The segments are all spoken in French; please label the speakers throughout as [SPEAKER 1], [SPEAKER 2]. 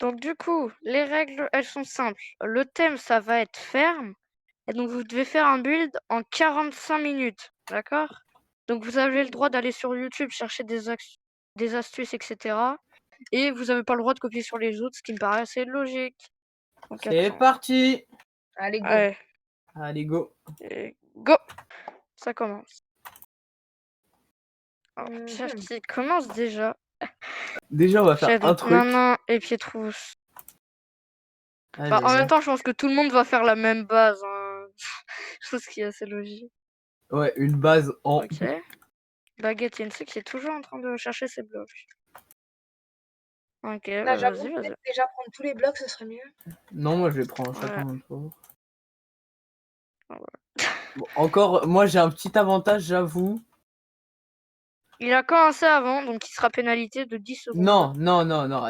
[SPEAKER 1] Donc du coup, les règles, elles sont simples. Le thème, ça va être ferme. Et donc vous devez faire un build en 45 minutes. D'accord? Donc vous avez le droit d'aller sur YouTube chercher des astuces, etc. Et vous n'avez pas le droit de copier sur les autres, ce qui me paraît assez logique. Donc
[SPEAKER 2] C'est
[SPEAKER 1] attends.
[SPEAKER 2] parti.
[SPEAKER 3] Allez, go.
[SPEAKER 1] Ouais.
[SPEAKER 2] Allez, go.
[SPEAKER 1] Et go! Ça commence. Alors,
[SPEAKER 3] Mhm.
[SPEAKER 1] Pierre qui commence déjà.
[SPEAKER 2] Déjà, on va faire
[SPEAKER 1] J'ai
[SPEAKER 2] un truc.
[SPEAKER 1] Nanin et Pietrousse. Bah, en même temps, je pense que tout le monde va faire la même base. Hein. Chose qui est assez logique.
[SPEAKER 2] Ouais, une base en...
[SPEAKER 1] Ok. Baguette Yense qui est toujours en train de chercher ses blocs. Ok,
[SPEAKER 3] Là,
[SPEAKER 1] bah
[SPEAKER 3] j'avoue,
[SPEAKER 1] vas-y, vas-y.
[SPEAKER 3] peut-être déjà prendre tous les blocs, ce serait mieux.
[SPEAKER 2] Non, moi, je vais prendre
[SPEAKER 1] Ouais.
[SPEAKER 2] chacun mon tour.
[SPEAKER 1] Ah ouais.
[SPEAKER 2] Bon, encore, moi, j'ai un petit avantage, j'avoue.
[SPEAKER 1] Il a commencé avant, donc il sera pénalité de 10 secondes.
[SPEAKER 2] Non, non, non, non.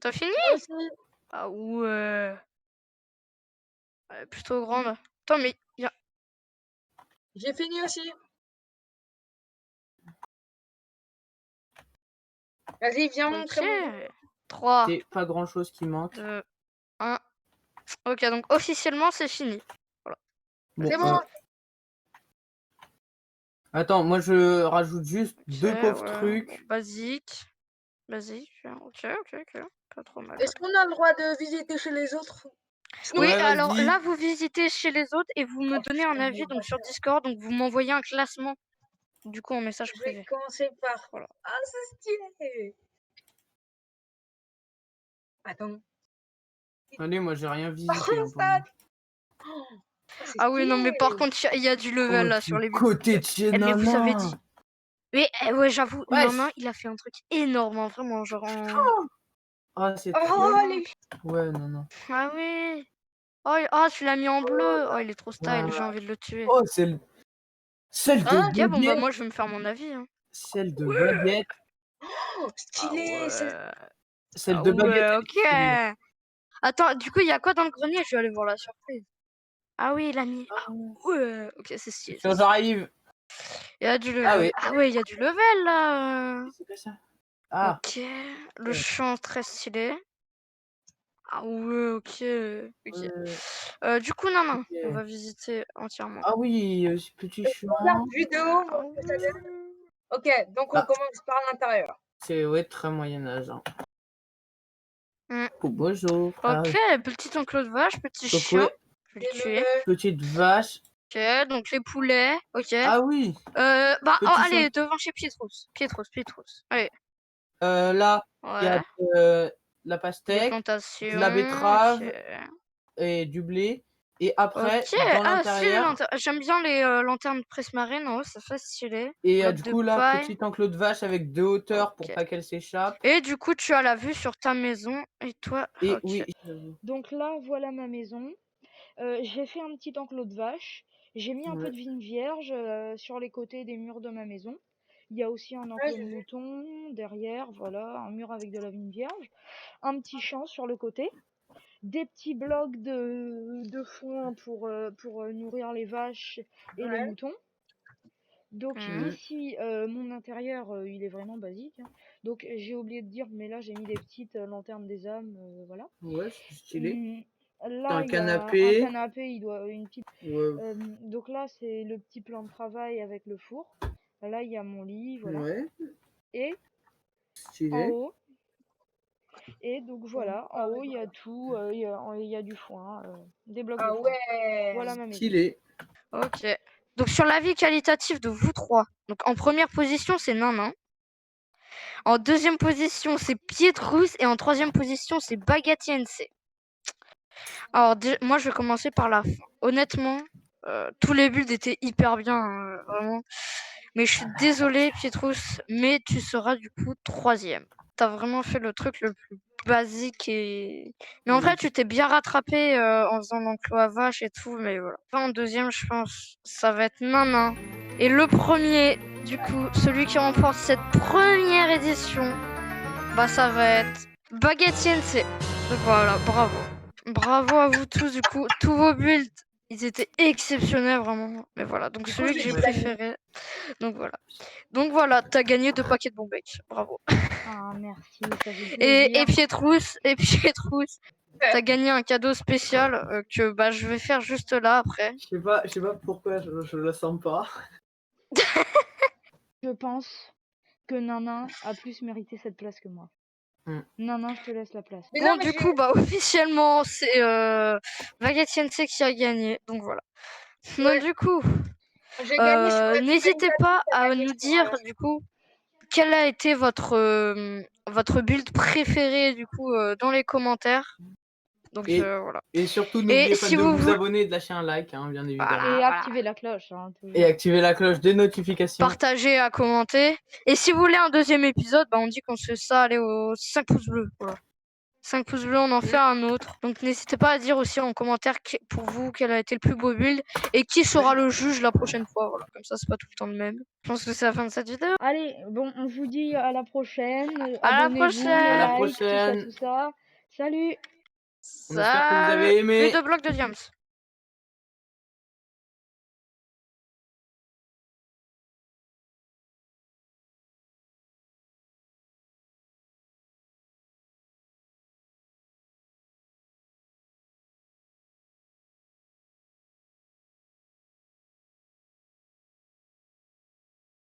[SPEAKER 1] T'as fini?
[SPEAKER 3] Moi aussi.
[SPEAKER 1] Ah ouais. Elle est plutôt grande. Attends, mais y a...
[SPEAKER 3] J'ai fini aussi. Vas-y, viens
[SPEAKER 1] Ok.
[SPEAKER 3] montrer-moi.
[SPEAKER 1] 3,
[SPEAKER 2] C'est pas grand chose qui manque.
[SPEAKER 1] 2, 1. Ok, donc officiellement, c'est fini.
[SPEAKER 2] Bon,
[SPEAKER 3] C'est bon.
[SPEAKER 2] attends, moi, je rajoute juste
[SPEAKER 1] Ok,
[SPEAKER 2] deux pauvres
[SPEAKER 1] ouais.
[SPEAKER 2] trucs.
[SPEAKER 1] Bon, basique. Basique. Ok, ok. Pas trop mal.
[SPEAKER 3] Est-ce qu'on a le droit de visiter chez les autres?
[SPEAKER 1] Oui,
[SPEAKER 2] Ouais,
[SPEAKER 1] alors
[SPEAKER 2] vas-y.
[SPEAKER 1] là, vous visitez chez les autres et vous me
[SPEAKER 3] Oh,
[SPEAKER 1] donnez un
[SPEAKER 3] putain,
[SPEAKER 1] avis
[SPEAKER 3] mais
[SPEAKER 1] donc sur
[SPEAKER 3] bâtard.
[SPEAKER 1] Discord, donc vous m'envoyez un classement du coup en message
[SPEAKER 3] Je vais
[SPEAKER 1] privé.
[SPEAKER 3] commencer par...
[SPEAKER 1] Voilà.
[SPEAKER 3] Ah, c'est stylé. Attends.
[SPEAKER 2] Allez, moi, j'ai rien visité.
[SPEAKER 3] Oh,
[SPEAKER 2] Hein, pour
[SPEAKER 3] ça...
[SPEAKER 2] moi.
[SPEAKER 3] Oh, c'est
[SPEAKER 1] Ah oui, non, mais par
[SPEAKER 3] stylé.
[SPEAKER 1] contre, il y a du level
[SPEAKER 2] Oh,
[SPEAKER 1] là sur les
[SPEAKER 2] du
[SPEAKER 1] vidéos.
[SPEAKER 2] côté de chez
[SPEAKER 1] Eh, mais vous avez dit.
[SPEAKER 2] Nana.
[SPEAKER 1] Mais ouais, j'avoue,
[SPEAKER 2] Wesh.
[SPEAKER 1] Nanin, il a fait un truc énorme, hein, vraiment, genre en...
[SPEAKER 2] Ah, c'est
[SPEAKER 3] Oh,
[SPEAKER 2] trop...
[SPEAKER 3] les...
[SPEAKER 2] Ouais, non, non.
[SPEAKER 1] Ah oui. Oh, tu l'as mis en bleu. Oh, il est trop style,
[SPEAKER 2] Ouais.
[SPEAKER 1] j'ai envie de le tuer.
[SPEAKER 2] Oh, celle de
[SPEAKER 3] Hein?
[SPEAKER 1] Ok, bon bah
[SPEAKER 2] baguette.
[SPEAKER 1] moi je vais me faire mon avis. Hein.
[SPEAKER 2] Celle de
[SPEAKER 1] Ouais.
[SPEAKER 2] baguette.
[SPEAKER 3] Oh,
[SPEAKER 1] Ah
[SPEAKER 3] stylé.
[SPEAKER 1] ouais.
[SPEAKER 2] Celle
[SPEAKER 1] Ah
[SPEAKER 2] de baguette,
[SPEAKER 1] ouais,
[SPEAKER 2] elle est stylée.
[SPEAKER 1] ok. Attends, du coup, il y a quoi dans le grenier? Je vais aller voir la surprise. Ah oui, il a mis. Ah ouais. Ok, c'est stylé.
[SPEAKER 2] Quand j'arrive.
[SPEAKER 1] Il y a du
[SPEAKER 2] Ah
[SPEAKER 1] level.
[SPEAKER 2] oui.
[SPEAKER 1] Ah ouais, il y a du level là.
[SPEAKER 2] C'est quoi ça? Ah.
[SPEAKER 1] Ok. Le champ très stylé. Ah ouais, ok. Du coup, non, on
[SPEAKER 2] Ok.
[SPEAKER 1] va visiter entièrement.
[SPEAKER 2] Ah oui, ce petit
[SPEAKER 3] Regarde
[SPEAKER 2] chemin.
[SPEAKER 3] vidéo,
[SPEAKER 1] Ah
[SPEAKER 3] voir ce que ça donne.
[SPEAKER 1] ouais.
[SPEAKER 3] Ok, donc on
[SPEAKER 2] Ah,
[SPEAKER 3] commence par l'intérieur.
[SPEAKER 2] c'est ouais, très Moyen-Âge. Hein.
[SPEAKER 1] Hmm.
[SPEAKER 2] Oh, bonjour. Ah,
[SPEAKER 1] Ok, petit enclos de vache, petit
[SPEAKER 2] donc,
[SPEAKER 1] chien.
[SPEAKER 2] ouais,
[SPEAKER 1] Je vais le
[SPEAKER 3] Et
[SPEAKER 1] tuer.
[SPEAKER 2] petite vache.
[SPEAKER 1] Ok, donc les poulets. Ok.
[SPEAKER 2] Ah oui,
[SPEAKER 1] Bah, oh,
[SPEAKER 2] petit champ.
[SPEAKER 1] allez, devant chez Pietrus. Pietrus. Allez.
[SPEAKER 2] Là, il y a
[SPEAKER 1] Ouais.
[SPEAKER 2] la
[SPEAKER 1] Des
[SPEAKER 2] pastèque, de la
[SPEAKER 1] plantations. Ok.
[SPEAKER 2] betterave et du blé. Et après,
[SPEAKER 1] Ok.
[SPEAKER 2] dans
[SPEAKER 1] Ah, stylé,
[SPEAKER 2] l'intérieur,
[SPEAKER 1] j'aime bien les lanternes prismarines. Oh, ça fait stylé.
[SPEAKER 2] et
[SPEAKER 1] Bloc
[SPEAKER 2] du
[SPEAKER 1] de
[SPEAKER 2] coup, là,
[SPEAKER 1] paille.
[SPEAKER 2] petit enclos de vache avec 2 hauteurs pour
[SPEAKER 1] Ok.
[SPEAKER 2] pas qu'elle s'échappe.
[SPEAKER 1] Et du coup, tu as la vue sur ta maison. Et toi,
[SPEAKER 2] Et
[SPEAKER 1] ok.
[SPEAKER 2] oui,
[SPEAKER 4] Donc là, voilà ma maison. J'ai fait un petit enclos de vache. J'ai mis un peu
[SPEAKER 2] ouais.
[SPEAKER 4] de vigne vierge sur les côtés des murs de ma maison. Il y a aussi un
[SPEAKER 3] Ouais,
[SPEAKER 4] enclos
[SPEAKER 3] j'ai
[SPEAKER 4] de
[SPEAKER 3] vu.
[SPEAKER 4] mouton derrière, voilà, un mur avec de la vigne vierge. Un petit champ sur le côté. Des petits blocs de foin pour nourrir les vaches et les
[SPEAKER 3] Ouais.
[SPEAKER 4] moutons. Donc
[SPEAKER 1] Mhm.
[SPEAKER 4] ici, mon intérieur, il est vraiment basique, hein. Donc j'ai oublié de dire, mais là j'ai mis des petites lanternes des âmes, voilà.
[SPEAKER 2] Ouais, c'est stylé. T'as
[SPEAKER 4] Là,
[SPEAKER 2] un
[SPEAKER 4] il y a un
[SPEAKER 2] canapé.
[SPEAKER 4] canapé, il doit une petite.
[SPEAKER 2] Ouais.
[SPEAKER 4] Donc là, c'est le petit plan de travail avec le four. Là, il y a mon lit, voilà.
[SPEAKER 2] Ouais,
[SPEAKER 4] Et en
[SPEAKER 2] stylé.
[SPEAKER 4] haut, et donc voilà, en
[SPEAKER 3] Ah
[SPEAKER 4] haut,
[SPEAKER 3] ouais.
[SPEAKER 4] il y a tout, il y a du foin, des blocs de
[SPEAKER 3] Ah
[SPEAKER 4] foin.
[SPEAKER 3] ouais.
[SPEAKER 4] Voilà ma maison.
[SPEAKER 2] Stylé.
[SPEAKER 1] Ok. Donc, sur l'avis qualitatif de vous trois. Donc, en première position, c'est Nanin. En deuxième position, c'est Pietrus. Et en troisième position, c'est Bagatiense. Alors, moi, je vais commencer par la fin. Honnêtement, tous les builds étaient hyper bien, vraiment. Mais je suis désolée, Pietrus, mais tu seras du coup troisième. T'as vraiment fait le truc le plus basique et... Mais en vrai, tu t'es bien rattrapé en faisant l'enclos à vache et tout, mais voilà. Enfin, en deuxième, je pense, ça va être Nanin. Et le premier, du coup, celui qui remporte cette première édition, bah ça va être Bagatiense. Donc voilà, bravo. Bravo à vous tous, du coup. Tous vos builds, ils étaient exceptionnels, vraiment. Mais voilà, donc
[SPEAKER 3] Du coup,
[SPEAKER 1] celui que
[SPEAKER 3] j'ai
[SPEAKER 1] j'ai
[SPEAKER 3] gagné.
[SPEAKER 1] préféré. Donc voilà, t'as gagné 2 paquets de Bombeck. Bravo.
[SPEAKER 4] Ah, merci, ça fait plaisir.
[SPEAKER 1] Et Pietrus, t'as gagné un cadeau spécial que bah, je vais faire juste là après.
[SPEAKER 2] Je sais pas pourquoi je le sens pas.
[SPEAKER 4] Je pense que Nanin a plus mérité cette place que moi. Nanin, je te laisse la place.
[SPEAKER 3] Mais
[SPEAKER 1] Bon,
[SPEAKER 3] non, mais
[SPEAKER 1] du coup, bah officiellement, c'est Bagatiense qui a gagné. Donc voilà. Donc
[SPEAKER 3] ouais,
[SPEAKER 1] du coup,
[SPEAKER 3] j'ai gagné sur la
[SPEAKER 1] n'hésitez pas
[SPEAKER 3] t'as
[SPEAKER 1] à
[SPEAKER 3] gagné
[SPEAKER 1] nous
[SPEAKER 3] sur,
[SPEAKER 1] dire du coup quel a été votre build préféré du coup dans les commentaires. Donc
[SPEAKER 2] Et,
[SPEAKER 1] voilà.
[SPEAKER 2] et surtout,
[SPEAKER 1] Et
[SPEAKER 2] n'oubliez pas
[SPEAKER 1] si
[SPEAKER 2] de
[SPEAKER 1] vous
[SPEAKER 2] vous
[SPEAKER 1] voulez,
[SPEAKER 2] abonner et de lâcher un like, hein, bien évidemment.
[SPEAKER 1] voilà,
[SPEAKER 4] Et activer la cloche, hein,
[SPEAKER 2] Et
[SPEAKER 4] toujours.
[SPEAKER 2] activer la cloche des notifications.
[SPEAKER 1] partagez, à commenter. Et si vous voulez un deuxième épisode, bah, on dit qu'on se fait ça, allez aux 5 pouces bleus. Voilà. 5 pouces bleus, on en fait un autre. Donc n'hésitez pas à dire aussi en commentaire pour vous quel a été le plus beau build et qui sera le juge la prochaine fois. Voilà, comme ça c'est pas tout le temps le même. Je pense que c'est la fin de cette vidéo.
[SPEAKER 4] Allez, bon, on vous dit à la prochaine.
[SPEAKER 1] À la
[SPEAKER 4] Abonnez-vous,
[SPEAKER 1] prochaine.
[SPEAKER 2] À la
[SPEAKER 4] like,
[SPEAKER 2] prochaine.
[SPEAKER 4] tout ça. Salut!
[SPEAKER 2] On espère que vous
[SPEAKER 1] Salut.
[SPEAKER 2] avez aimé.
[SPEAKER 1] Plus de blocs de diams.